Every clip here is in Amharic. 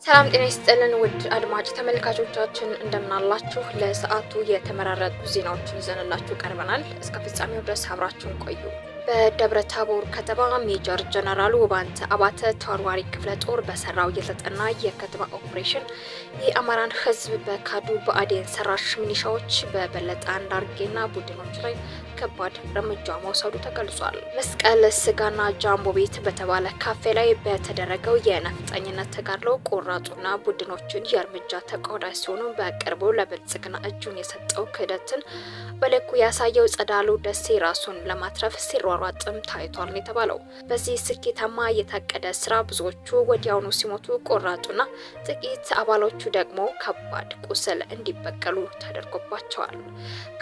ሰላም ጤና ይስጥልን ውድ አድማጭ ተመልካቾቻችን እንደምን አላችሁ? ለሰዓቱ የተመራረጡ ዜናዎችን ይዘንላችሁ ቀርበናል። እስከ ፍጻሜው ድረስ አብራችሁን ቆዩ። በደብረ ታቦር ከተማ ሜጀር ጀነራል ውባንተ አባተ ተወርዋሪ ክፍለ ጦር በሰራው የተጠና የከተማ ኦፕሬሽን የአማራን ሕዝብ በካዱ ብአዴን ሰራሽ ሚሊሻዎች በበለጠ አንዳርጌና ቡድኖች ላይ ከባድ እርምጃ መውሰዱ ተገልጿል። መስቀል ስጋና ጃምቦ ቤት በተባለ ካፌ ላይ በተደረገው የነፍጠኝነት ተጋድሎ ቆራጡና ቡድኖችን የእርምጃ ተቋዳሽ ሲሆኑ በቅርቡ ለብልጽግና እጁን የሰጠው ክህደትን በልኩ ያሳየው ጸዳሉ ደሴ ራሱን ለማትረፍ ሲሯሯጥም ታይቷል ነው የተባለው። በዚህ ስኬታማ የታቀደ ስራ ብዙዎቹ ወዲያውኑ ሲሞቱ፣ ቆራጡና ጥቂት አባሎቹ ደግሞ ከባድ ቁስል እንዲበቀሉ ተደርጎባቸዋል።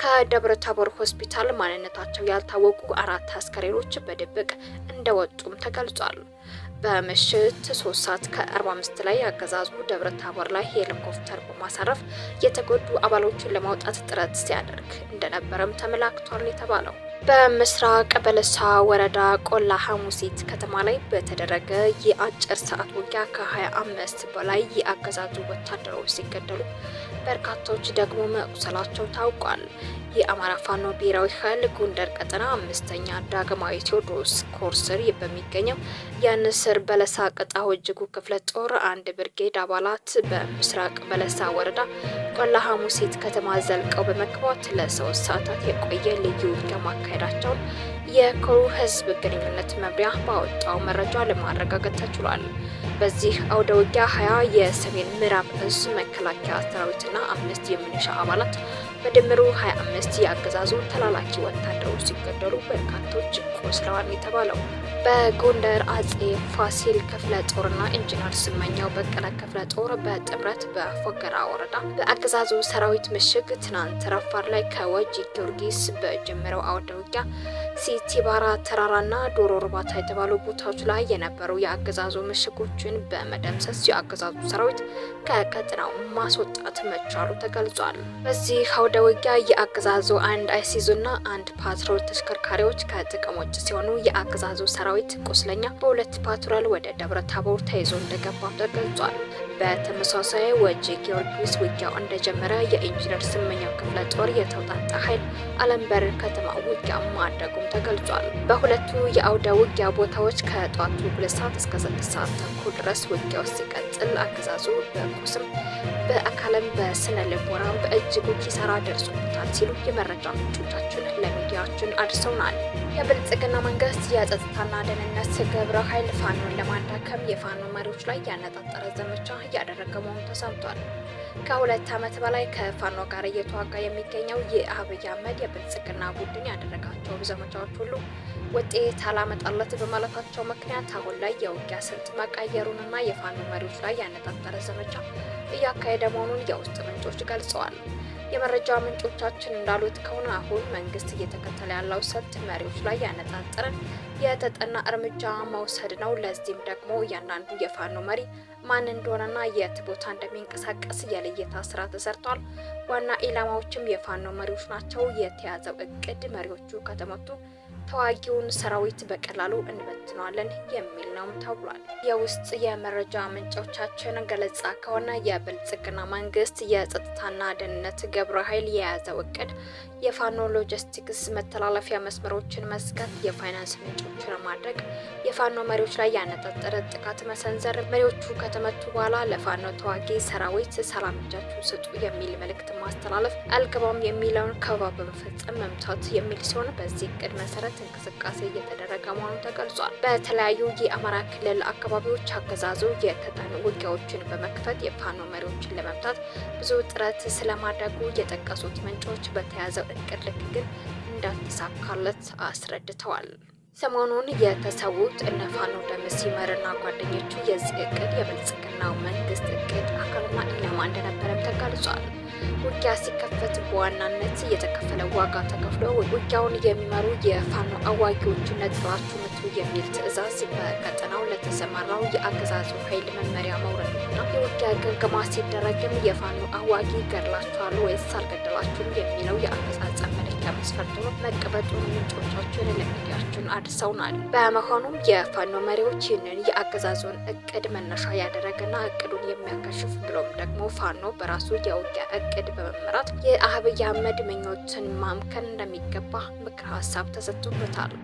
ከደብረ ታቦር ሆስፒታል ማንነታቸው ያልታወቁ 4 አስከሬኖች በድብቅ እንደወጡም ተገልጿል። በምሽት 3:45 ላይ አገዛዙ ደብረ ታቦር ላይ ሄሊኮፕተር በማሳረፍ የተጎዱ አባሎችን ለማውጣት ጥረት ሲያደርግ እንደነበረም ተመላክቷል የተባለው። በምስራቅ በለሳ ወረዳ ቆላ ሐሙሲት ከተማ ላይ በተደረገ የአጭር ሰዓት ውጊያ ከ25 በላይ የአገዛዙ ወታደሮች ሲገደሉ በርካቶች ደግሞ መቁሰላቸው ታውቋል። የአማራ ፋኖ ብሔራዊ ኃይል ጎንደር ቀጠና 5ኛ ዳግማዊ ቴዎድሮስ ኮር ስር በሚገኘው የንስር በለሳ ቀጣው እጅጉ ክፍለ ጦር አንድ ብርጌድ አባላት በምስራቅ በለሳ ወረዳ ቆላ ሐሙሲት ከተማ ዘልቀው በመግባት ለ3 ሰዓታት የቆየ ልዩ ውጊያ ማካሄዳቸውን የኮሩ ህዝብ ግንኙነት መምሪያ ባወጣው መረጃ ለማረጋገጥ ተችሏል። በዚህ አውደ ውጊያ 20 የሰሜን ምዕራብ እዝ መከላከያ ሰራዊትና 5 የሚሊሻ አባላት በድምሩ 25 የአገዛዙ ተላላኪ ወታደሮች ሲገደሉ በርካቶች ቆስለዋል የተባለው። በጎንደር አጼ ፋሲል ክፍለ ጦርና ኢንጂነር ስመኛው በቀለ ክፍለ ጦር በጥምረት በፎገራ ወረዳ በአገዛዙ ሰራዊት ምሽግ ትናንት ረፋድ ላይ ከወጂ ጊዮርጊስ በጀመረው አውደ ውጊያ ሲቲባራ ተራራና ዶሮ እርባታ የተባሉ ቦታዎች ላይ የነበሩ የአገዛዙ ምሽጎችን በመደምሰስ የአገዛዙ ሰራዊት ከቀጠናው ማስወጣት መቻሉ ተገልጿል። በዚህ አውደ ውጊያ የአገዛዙ አንድ አይሲዙና አንድ ፓትሮል ተሽከርካሪዎች ከጥቅም ውጭ ሲሆኑ የአገዛዙ ሰራዊት ቁስለኛ በሁለት ፓትሮል ወደ ደብረ ታቦር ተይዞ እንደገባ ተገልጿል። በተመሳሳይ ወጂ ጊዮርጊስ ውጊያው እንደጀመረ የኢንጂነር ስመኛው ክፍለ ጦር የተውጣጣ ኃይል አለምበር ከተማ ውጊያ ማድረጉም ተገልጿል። በሁለቱ የአውደ ውጊያ ቦታዎች ከጧቱ 2 ሰዓት እስከ 6 ሰዓት ተኩል ድረስ ውጊያው ሲቀጥል አገዛዙ በቁስም በአካልም በስነ ልቦናም በእጅጉ ኪሳራ ደርሶበታል ሲሉ የመረጃ ምንጮቻችን ለሚዲያችን አድርሰውናል። የብልጽግና መንግስት የጸጥታና ደህንነት ግብረ ኃይል ፋኖን ለማዳከም የፋኖ መሪዎች ላይ ያነጣጠረ ዘመቻ እያደረገ መሆኑ ተሰምቷል። ከ2 ዓመት በላይ ከፋኖ ጋር እየተዋጋ የሚገኘው የአብይ አህመድ የብልጽግና ቡድን ያደረጋቸው ዘመቻዎች ሁሉ ውጤት አላመጣለት በማለታቸው ምክንያት አሁን ላይ የውጊያ ስልት መቀየሩንና የፋኖ መሪዎች ላይ ያነጣጠረ ዘመቻ እያካሄደ መሆኑን የውስጥ ምንጮች ገልጸዋል። የመረጃ ምንጮቻችን እንዳሉት ከሆነ አሁን መንግስት እየተከተለ ያለው ስልት መሪዎች ላይ ያነጣጠረ የተጠና እርምጃ መውሰድ ነው። ለዚህም ደግሞ እያንዳንዱ የፋኖ መሪ ማን እንደሆነና የት ቦታ እንደሚንቀሳቀስ የለየታ ስራ ተሰርቷል። ዋና ኢላማዎችም የፋኖ መሪዎች ናቸው። የተያዘው እቅድ መሪዎቹ ከተመቱ ተዋጊውን ሰራዊት በቀላሉ እንበትነዋለን የሚል ነው ተብሏል። የውስጥ የመረጃ ምንጮቻችን ገለጻ ከሆነ የብልጽግና መንግስት የጸጥታና ደህንነት ግብረ ኃይል የያዘው እቅድ የፋኖ ሎጂስቲክስ መተላለፊያ መስመሮችን መዝጋት፣ የፋይናንስ ምንጮችን ማድረግ፣ የፋኖ መሪዎች ላይ ያነጣጠረ ጥቃት መሰንዘር፣ መሪዎቹ ከተመቱ በኋላ ለፋኖ ተዋጊ ሰራዊት ሰላም እጃችሁ ስጡ የሚል መልእክት ማስተላለፍ፣ አልገባም የሚለውን ከበባ በመፈጸም መምታት የሚል ሲሆን በዚህ እቅድ መሰረት እንቅስቃሴ እየተደረገ መሆኑ ተገልጿል። በተለያዩ የአማራ ክልል አካባቢዎች አገዛዙ የተጠኑ ውጊያዎችን በመክፈት የፋኖ መሪዎችን ለመምታት ብዙ ጥረት ስለማድረጉ የጠቀሱት ምንጮች በተያዘው እቅድ ልክ ግን እንዳልተሳካለት አስረድተዋል። ሰሞኑን የተሰዉት እነ ፋኖ ደምስ ይመርና ጓደኞቹ የዚህ እቅድ የብልጽግናው መንግስት እቅድ አካልና ኢላማ እንደነበረም ተገልጿል። ውጊያ ሲከፈት በዋናነት የተከፈለ ዋጋ ተከፍሎ ውጊያውን የሚመሩ የፋኖ አዋጊዎች ነጥራችሁ ምቱ የሚል ትዕዛዝ በቀጠናው ለተሰማራው የአገዛዙ ኃይል መመሪያ መውረዱና የውጊያ ግምገማ ሲደረግም የፋኖ አዋጊ ገድላችኋል ወይስ አልገደላችሁም የሚለው የአፈጻጸም መለኪያ መስፈርት ሆኖ መቀመጡን ምንጮቻችን ለሚዲያችን አድርሰውናል። በመሆኑም የፋኖ መሪዎች ይህንን የአገዛዙን እቅድ መነሻ ያደረገና እቅዱን የሚያከሽፍ ብሎም ደግሞ ፋኖ በራሱ የውጊያ እቅድ በመመራት የአብይ አህመድ ምኞትን ማምከን እንደሚገባ ምክር ሀሳብ ተሰጥቶበታል።